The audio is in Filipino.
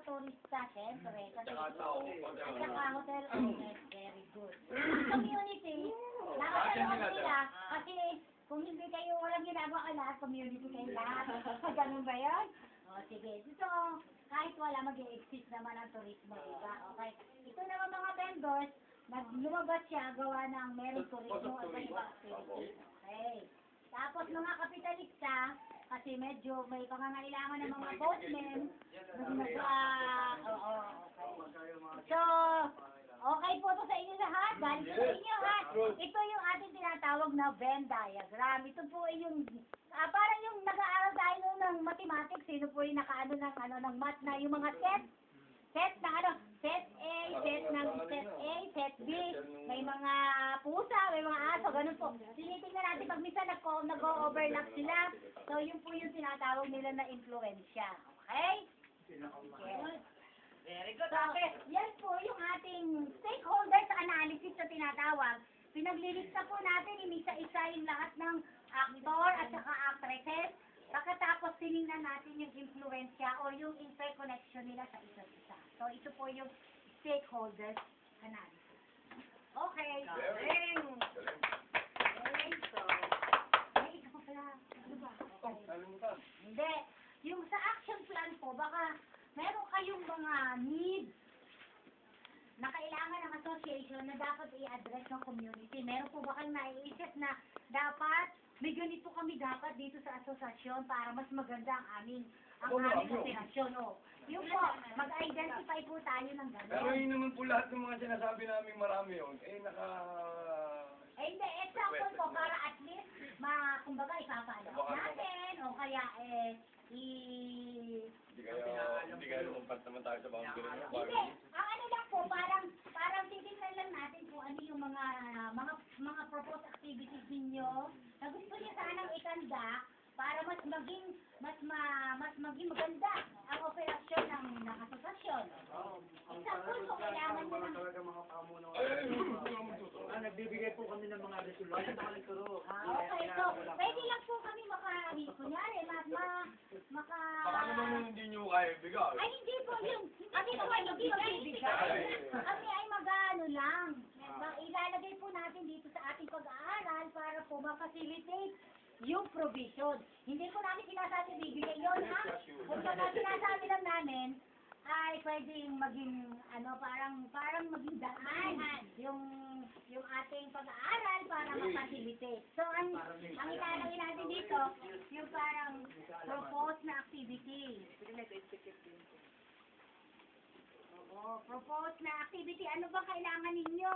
turista, syempre. Kasi, Tsaka tao. at saka hotel owners, very good. Ang community, nakakalaman nila, kasi kung hindi kayo walang ginagawa ka lahat, community kayo lahat. Ganun ba yun? O, sige. Dito, kahit wala, mag-i-exist naman ang turismo, diba? Okay. Ito naman mga vendors, lumabas siya, gawa ng meron turismo at iba activity. Okay. Tapos mga kapitalista, kasi medyo may pangangailangan ng mga boatmen, oo, okay. So, okay po ito sa inyo lahat, galing sa inyo ha. Ito yung ating tinatawag na Venn diagram. Ito po yung, parang yung nag-aaral tayo ng mathematics, sino po yung nakaano ng math na yung mga set na set A, set B, may mga pusa, may mga aso, ganun po. Tinitingnan natin pag minsan nag-overlap sila, so yun po yung tinatawag nila na influensya. Okay? Yes. Very good. So, yan po yung ating stakeholders analysis na tinatawag. Pinaglilista po natin, inisa-isa yung lahat ng actor at saka actresses. Pagkatapos tinignan natin yung influensya o yung interconnection nila sa isa't isa. So, ito po yung stakeholders analysis. Okay. Galing. Okay, so, ay, ito pa pala. Ano ba? Okay. Hindi. Yung sa action plan po, baka meron kayong mga needs na kailangan ng association na dapat i-address ng community. Meron po ba kayong naiisip na dapat may ganito kami dapat dito sa asosasyon para mas maganda ang aming operasyon. Yung po, mag-identify po tayo ng gano'n. Pero yun naman po lahat ng mga sinasabi namin marami yun. Hindi, example po, para at least, kumbaga, ipapalo natin, o kaya, Hindi kayo lumampas naman tayo sa boundary. Hindi, ang ano lang po, parang titignan lang natin kung ano yung mga proposed activities ninyo na gusto niyo sanang ikanda para mas maging maganda ang operasyon ng asosasyon. Example po, kailangan nyo ng... Nagbibigay po kami ng mga resolution. Okay, so, pwede lang po kami kunyari, Baka naman hindi nyo kaya bigay. Ay, hindi po yung, kami po ay hindi magbibigay. Kami ay mag-ano lang. Ilalagay po natin dito sa ating pag-aaral para po ma-facilitate yung provision. Hindi po namin sinasabi bibigay yun, ha? Kung sinasabi lang namin, ay pwedeng maging, parang maging daan yung ating pag-aaral para ma-facilitate. So, ang ilalagay natin dito, yung parang proposed na activity. Oo, proposed na activity. Ano ba kailangan ninyo?